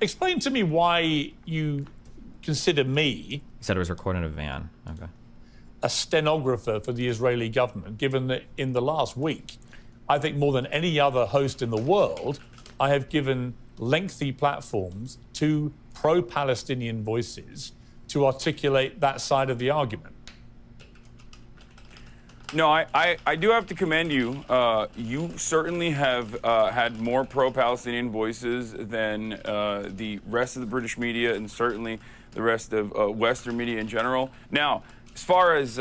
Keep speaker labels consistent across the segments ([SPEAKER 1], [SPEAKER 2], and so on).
[SPEAKER 1] Explain to me why you consider me...
[SPEAKER 2] He said it was recorded in a van. Okay.
[SPEAKER 1] ...a stenographer for the Israeli government, given that in the last week, I think more than any other host in the world, I have given lengthy platforms to pro-Palestinian voices to articulate that side of the argument.
[SPEAKER 3] No, I do have to commend you. You certainly have had more pro-Palestinian voices than the rest of the British media and certainly the rest of Western media in general. Now, as far as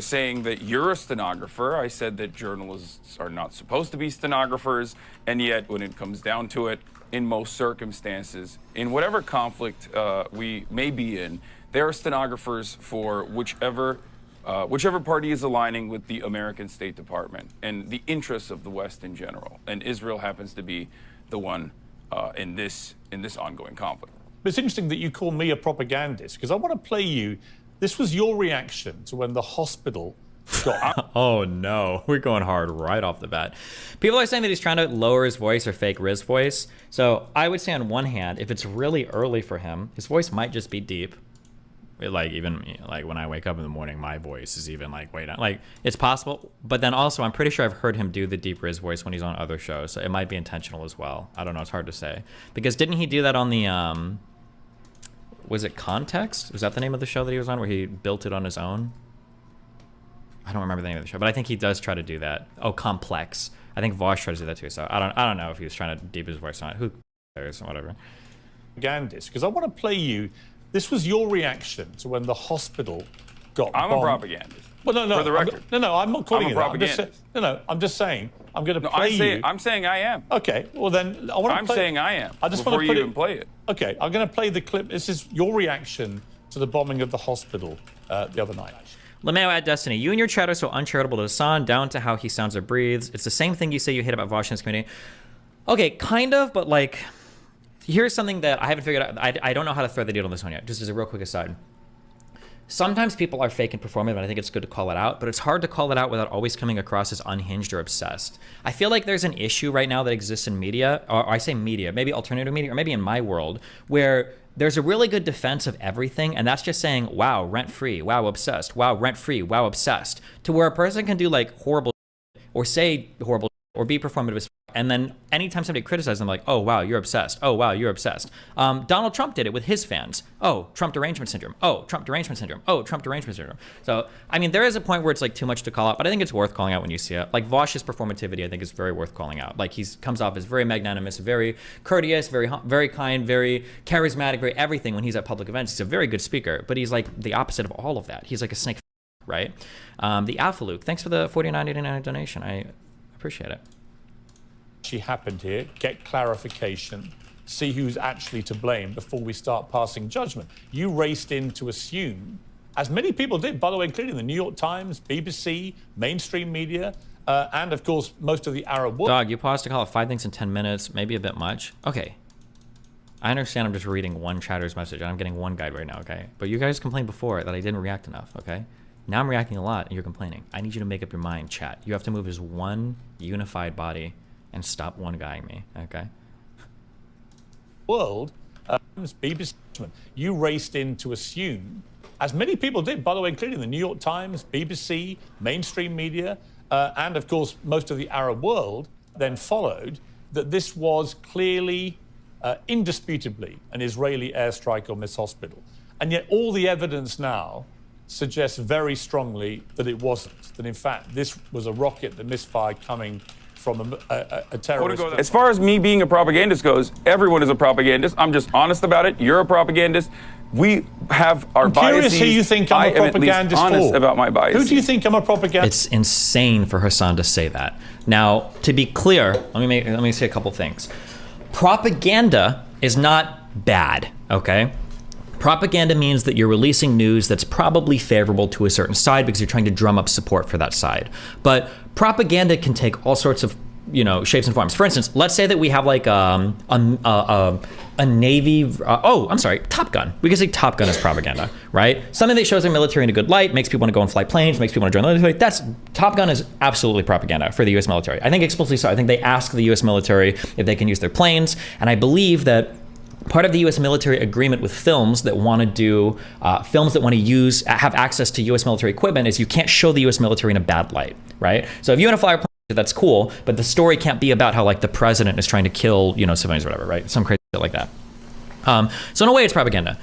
[SPEAKER 3] saying that you're a stenographer, I said that journalists are not supposed to be stenographers, and yet when it comes down to it, in most circumstances, in whatever conflict we may be in, there are stenographers for whichever party is aligning with the American State Department and the interests of the West in general. And Israel happens to be the one in this ongoing conflict.
[SPEAKER 1] But it's interesting that you call me a propagandist, because I want to play you. This was your reaction to when the hospital got...
[SPEAKER 2] Oh no, we're going hard right off the bat. People are saying that he's trying to lower his voice or fake Riz voice. So I would say on one hand, if it's really early for him, his voice might just be deep. Like even like when I wake up in the morning, my voice is even like way down. Like it's possible, but then also I'm pretty sure I've heard him do the deep Riz voice when he's on other shows, so it might be intentional as well. I don't know, it's hard to say. Because didn't he do that on the was it Context? Was that the name of the show that he was on where he built it on his own? I don't remember the name of the show, but I think he does try to do that. Oh, Complex. I think Vosh tries to do that too. So I don't know if he was trying to deep his voice on it. Who cares? Whatever.
[SPEAKER 1] Propagandist, because I want to play you. This was your reaction to when the hospital got bombed.
[SPEAKER 3] I'm a propagandist.
[SPEAKER 1] Well, no.
[SPEAKER 3] For the record.
[SPEAKER 1] I'm not calling
[SPEAKER 3] I'm a
[SPEAKER 1] you that.
[SPEAKER 3] propagandist.
[SPEAKER 1] I'm just saying. I'm going to play you.
[SPEAKER 3] I'm saying I am.
[SPEAKER 1] Okay. Well, then I want to.
[SPEAKER 3] I'm saying I am.
[SPEAKER 1] I just
[SPEAKER 3] before
[SPEAKER 1] want to
[SPEAKER 3] you even play it.
[SPEAKER 1] Okay. I'm going to play the clip. This is your reaction to the bombing of the hospital the other night.
[SPEAKER 2] Lemao at Destiny, you and your chat are so uncharitable to Hasan, down to how he sounds or breathes. It's the same thing you say you hate about Vosh in his community. Okay, kind of, but like, here's something that I haven't figured out. I don't know how to thread the needle on this one yet, just as a real quick aside. Sometimes people are fake and performative, and I think it's good to call it out, but it's hard to call it out without always coming across as unhinged or obsessed. I feel like there's an issue right now that exists in media, or I say media, maybe alternative media, or maybe in my world, where there's a really good defense of everything, and that's just saying, wow, rent-free, wow, obsessed, wow, rent-free, wow, obsessed, to where a person can do like horrible or say horrible or be performative as and then anytime somebody criticizes them, like, oh, wow, you're obsessed. Oh, wow, you're obsessed. Donald Trump did it with his fans. Oh, Trump derangement syndrome. Oh, Trump derangement syndrome. Oh, Trump derangement syndrome. So, I mean, there is a point where it's like too much to call out, but I think it's worth calling out when you see it. Like Vosh's performativity, I think is very worth calling out. Like he comes off as very magnanimous, very courteous, very kind, very charismatic, very everything when he's at public events. He's a very good speaker, but he's like the opposite of all of that. He's like a snake, right? The Alpha Luke, thanks for the $49.89 donation. I appreciate it.
[SPEAKER 1] Happened here, get clarification, see who's actually to blame before we start passing judgment. You raced in to assume, as many people did, by the way, including the New York Times, BBC, mainstream media, and of course, most of the Arab world.
[SPEAKER 2] Dog, you paused to call it 5 things in 10 minutes, maybe a bit much. Okay. I understand I'm just reading one chatter's message and I'm getting one guide right now, okay? But you guys complained before that I didn't react enough, okay? Now I'm reacting a lot and you're complaining. I need you to make up your mind, chat. You have to move as one unified body and stop one guying me, okay?
[SPEAKER 1] World, BBC, you raced in to assume, as many people did, by the way, including the New York Times, BBC, mainstream media, and of course, most of the Arab world, then followed, that this was clearly, indisputably, an Israeli airstrike on this hospital. And yet all the evidence now suggests very strongly that it wasn't, that in fact, this was a rocket that misfired coming from a terrorist.
[SPEAKER 3] As far as me being a propagandist goes, everyone is a propagandist. I'm just honest about it. You're a propagandist. We have our biases.
[SPEAKER 1] I'm curious who you think I'm a propagandist
[SPEAKER 3] I'm honest
[SPEAKER 1] for.
[SPEAKER 3] About my biases.
[SPEAKER 1] Who do you think I'm a propagandist?
[SPEAKER 2] It's insane for Hasan to say that. Now, to be clear, let me say a couple things. Propaganda is not bad, okay? Propaganda means that you're releasing news that's probably favorable to a certain side because you're trying to drum up support for that side. But propaganda can take all sorts of, shapes and forms. For instance, let's say that we have like a Navy, Top Gun. We can say Top Gun is propaganda, right? Something that shows our military in a good light, makes people want to go and fly planes, makes people want to join the military. Top Gun is absolutely propaganda for the US military. I think explicitly so. I think they ask the US military if they can use their planes, and I believe that part of the U.S. military agreement with films that want to do films that want to have access to U.S. military equipment is you can't show the U.S. military in a bad light, right? So if you want to fly a plane, that's cool, but the story can't be about how like the president is trying to kill civilians or whatever, right? Some crazy shit like that. So in a way, it's propaganda.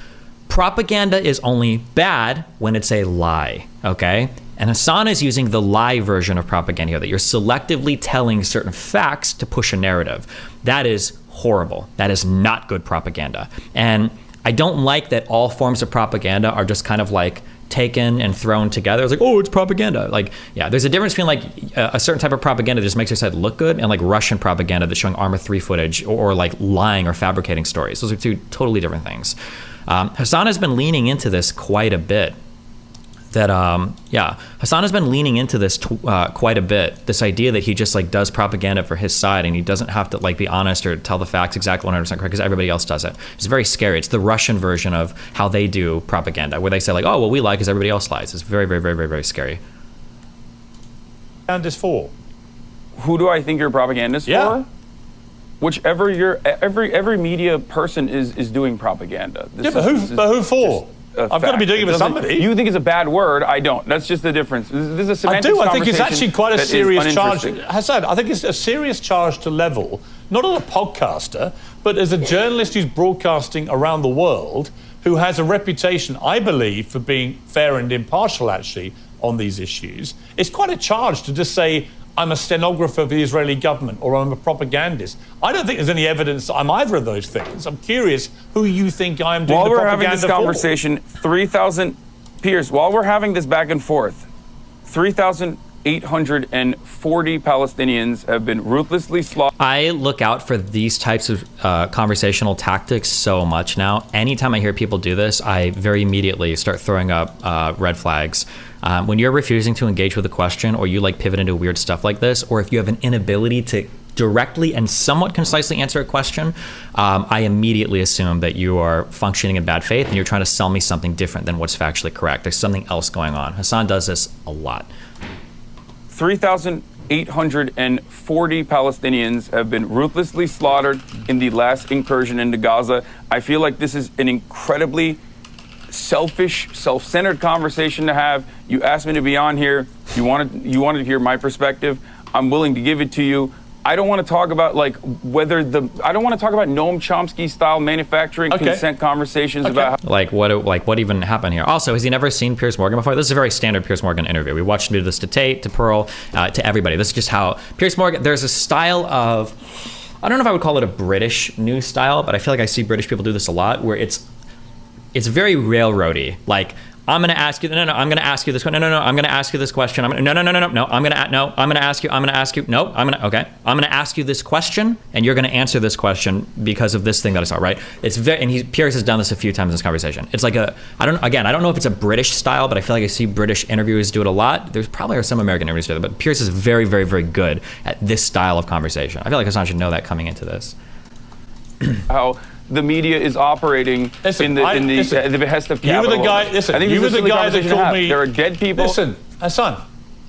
[SPEAKER 2] Propaganda is only bad when it's a lie, okay? And Hasan is using the lie version of propaganda here, that you're selectively telling certain facts to push a narrative. That is horrible. That is not good propaganda. And I don't like that all forms of propaganda are just kind of like taken and thrown together. It's like, oh, it's propaganda. Like, yeah, there's a difference between like a certain type of propaganda that just makes your side look good and like Russian propaganda that's showing Arma 3 footage or like lying or fabricating stories. Those are two totally different things. Hasan has been leaning into this quite a bit. Hasan has been leaning into this quite a bit. This idea that he just like does propaganda for his side and he doesn't have to like be honest or tell the facts exactly 100% correct because everybody else does it. It's very scary. It's the Russian version of how they do propaganda, where they say like, oh, well, we lie because everybody else lies. It's very, very, very, very, very scary.
[SPEAKER 1] And for
[SPEAKER 3] who do I think you're propagandist for? Whichever every media person is doing propaganda.
[SPEAKER 1] But who for? I've got to be doing it with somebody.
[SPEAKER 3] You think it's a bad word? I don't. That's just the difference. This is a semantics
[SPEAKER 1] I do. I think it's actually quite a serious charge.
[SPEAKER 3] Hasan,
[SPEAKER 1] I think it's a serious charge to level, not as a podcaster, but as a journalist who's broadcasting around the world, who has a reputation, I believe, for being fair and impartial, actually, on these issues. It's quite a charge to just say, I'm a stenographer of the Israeli government or I'm a propagandist. I don't think there's any evidence that I'm either of those things. I'm curious who you think I'm doing the propaganda for.
[SPEAKER 3] While we're having this conversation, 3,000, Piers, while we're having this back and forth, 3,840 Palestinians have been ruthlessly slaughtered.
[SPEAKER 2] I look out for these types of conversational tactics so much now. Anytime I hear people do this, I very immediately start throwing up red flags. When you're refusing to engage with a question or you like pivot into weird stuff like this, or if you have an inability to directly and somewhat concisely answer a question, I immediately assume that you are functioning in bad faith and you're trying to sell me something different than what's factually correct. There's something else going on. Hasan does this a lot.
[SPEAKER 3] 3,840 Palestinians have been ruthlessly slaughtered in the last incursion into Gaza. I feel like this is an incredibly selfish, self-centered conversation to have. You asked me to be on here. You wanted to hear my perspective. I'm willing to give it to you. I don't want to talk about I don't want to talk about Noam Chomsky style manufacturing consent conversations about
[SPEAKER 2] what even happened here. Also, has he never seen Piers Morgan before? This is a very standard Piers Morgan interview. We watched him do this to Tate, to Pearl, to everybody. This is just how Piers Morgan. There's a style of, I don't know if I would call it a British news style, but I feel like I see British people do this a lot, where it's very railroady. Like, I'm going to ask you. No, I'm going to ask you this question. No, I'm going to ask you this question. I'm going to ask you. I'm going to ask you. No, I'm going to ask you this question, and you're going to answer this question because of this thing that I saw. Right? It's very. And Piers has done this a few times in this conversation. It's like I don't know if it's a British style, but I feel like I see British interviewers do it a lot. There's probably some American interviewers do it, but Piers is very, very, very good at this style of conversation. I feel like Hasan should know that coming into this.
[SPEAKER 3] How the media is operating in the behest of capital.
[SPEAKER 1] You were the guy. Listen, you were the guy that called me.
[SPEAKER 3] There are dead people.
[SPEAKER 1] Listen, Hasan,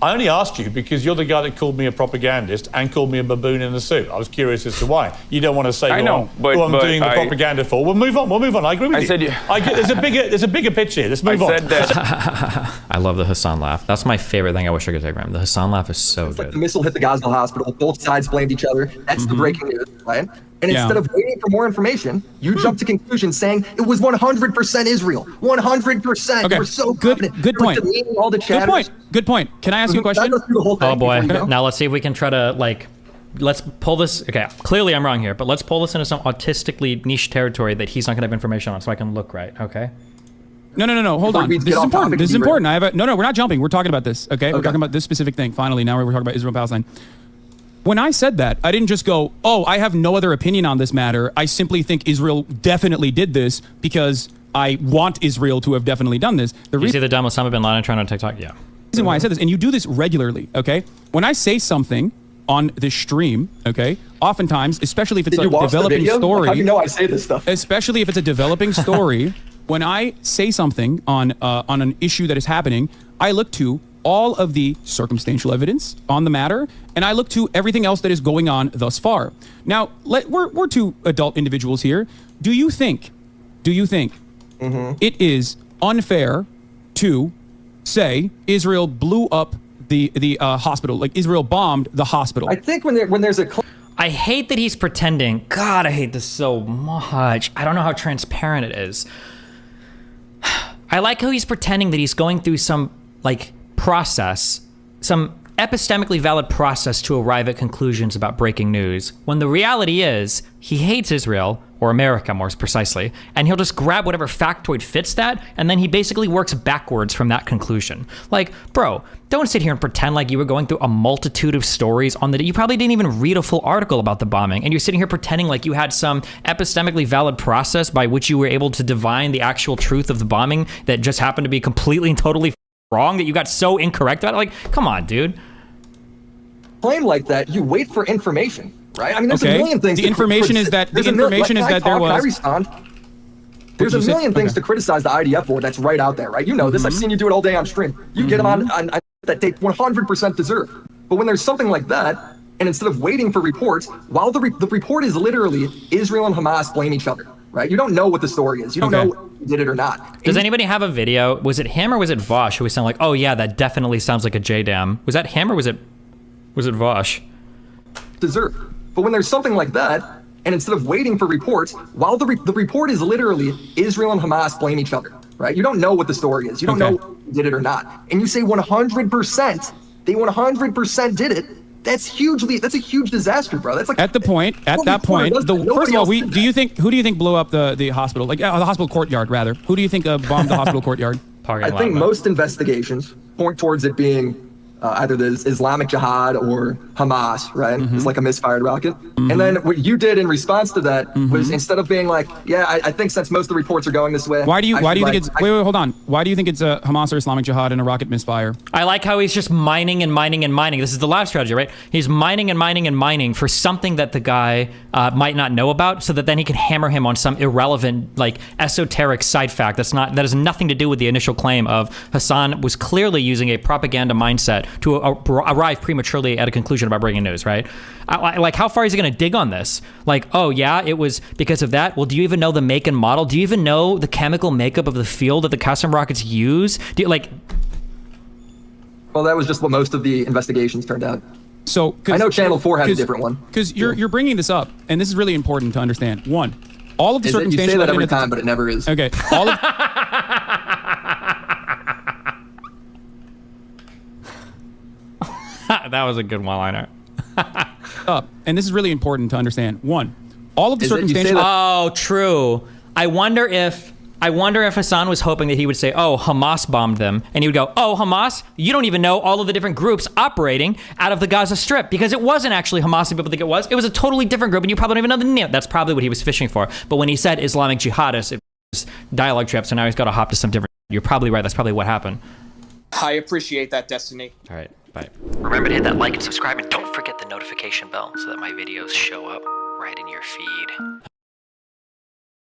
[SPEAKER 1] I only asked you because you're the guy that called me a propagandist and called me a baboon in a suit. I was curious as to why. You don't want to say who I'm doing the propaganda for. We'll move on. I agree with you. There's a bigger picture here. Let's move on.
[SPEAKER 2] I love the Hasan laugh. That's my favorite thing I wish I could take from him. The Hasan laugh is so good.
[SPEAKER 4] Like the missile hit the Gaza hospital. Both sides blamed each other. That's the breaking news, right? And instead of waiting for more information, you jump to conclusions saying it was 100% Israel. 100%.
[SPEAKER 5] Okay.
[SPEAKER 4] We're so
[SPEAKER 5] good point.
[SPEAKER 4] All the
[SPEAKER 5] Good point. Can I ask you a question?
[SPEAKER 2] Oh boy. Now let's see if we can try to let's pull this. Okay, clearly I'm wrong here, but let's pull this into some autistically niche territory that he's not gonna have information on, so I can look right. Okay.
[SPEAKER 5] No. Hold on. This is important. No. We're not jumping. We're talking about this. Okay. We're talking about this specific thing. Finally, now we're talking about Israel Palestine. When I said that, I didn't just go, oh, I have no other opinion on this matter. I simply think Israel definitely did this because I want Israel to have definitely done this.
[SPEAKER 2] You see the dumb Osama bin Laden trying on TikTok? Yeah.
[SPEAKER 5] The reason why I said this, and you do this regularly, okay? When I say something on the stream, okay, oftentimes, especially if it's a developing story.
[SPEAKER 4] How do you know I say this stuff?
[SPEAKER 5] Especially if it's a developing story, when I say something on an issue that is happening, I look to all of the circumstantial evidence on the matter, and I look to everything else that is going on thus far. Now, we're two adult individuals here. Do you think it is unfair to say Israel blew up the hospital, like Israel bombed the hospital?
[SPEAKER 4] I think when there's a
[SPEAKER 2] I hate that he's pretending. God, I hate this so much. I don't know how transparent it is. I like how he's pretending that he's going through some like process, some epistemically valid process to arrive at conclusions about breaking news, when the reality is he hates Israel, or America more precisely, and he'll just grab whatever factoid fits that, and then he basically works backwards from that conclusion. Like, bro, don't sit here and pretend like you were going through a multitude of stories on the day. You probably didn't even read a full article about the bombing, and you're sitting here pretending like you had some epistemically valid process by which you were able to divine the actual truth of the bombing that just happened to be completely and totally wrong, that you got so incorrect about it. Like, come on, dude.
[SPEAKER 4] Claim like that, you wait for information, right? I mean, there's a million things.
[SPEAKER 5] The information is that there was.
[SPEAKER 4] Can I respond? There's a million things to criticize the IDF for. That's right out there, right? You know this. I've seen you do it all day on stream. You get them on that they 100% deserve. But when there's something like that, and instead of waiting for reports, while the report is literally Israel and Hamas blame each other, right? You don't know what the story is. You don't know who did it or not.
[SPEAKER 2] Does anybody have a video? Was it him or was it Vosh who was saying like, oh yeah, that definitely sounds like a JDAM? Was that him or was it Vosh?
[SPEAKER 4] Deserve. But when there's something like that, and instead of waiting for reports, while the report is literally Israel and Hamas blame each other, right? You don't know what the story is. You don't know who did it or not. And you say 100%, they 100% did it. That's a huge disaster, bro. That's like
[SPEAKER 5] at that point. First of all, who do you think blew up the hospital? Like the hospital courtyard, rather. Who do you think bombed the hospital courtyard?
[SPEAKER 4] I think most investigations point towards it being either the Islamic Jihad or Hamas, right? It's like a misfired rocket. And then what you did in response to that was, instead of being like, yeah, I think since most of the reports are going this way.
[SPEAKER 5] Why do you think it's hold on. Why do you think it's a Hamas or Islamic Jihad and a rocket misfire?
[SPEAKER 2] I like how he's just mining and mining and mining. This is the live strategy, right? He's mining and mining and mining for something that the guy might not know about, so that then he can hammer him on some irrelevant, like esoteric side fact that has nothing to do with the initial claim of Hasan was clearly using a propaganda mindset to arrive prematurely at a conclusion about breaking news, right? Like, how far is he going to dig on this? Like, oh yeah, it was because of that. Well, do you even know the make and model? Do you even know the chemical makeup of the fuel that the custom rockets use?
[SPEAKER 4] Well, that was just what most of the investigations turned out.
[SPEAKER 5] So
[SPEAKER 4] I know Channel 4 had a different one.
[SPEAKER 5] Because you're bringing this up, and this is really important to understand. One, all of the circumstantial
[SPEAKER 4] you say that every time, but it never is.
[SPEAKER 5] Okay. All of
[SPEAKER 2] that was a good one-liner.
[SPEAKER 5] And this is really important to understand. One, all of the circumstantial.
[SPEAKER 2] Oh, true. I wonder if Hasan was hoping that he would say, oh, Hamas bombed them. And he would go, oh, Hamas? You don't even know all of the different groups operating out of the Gaza Strip, because it wasn't actually Hamas that people think it was. It was a totally different group, and you probably don't even know the name. That's probably what he was fishing for. But when he said Islamic jihadists, it was dialogue trip, so now he's got to hop to some different. You're probably right. That's probably what happened.
[SPEAKER 6] I appreciate that, Destiny.
[SPEAKER 2] All right, bye. Remember to hit that like and subscribe, and don't forget the notification bell so that my videos show up right in your feed.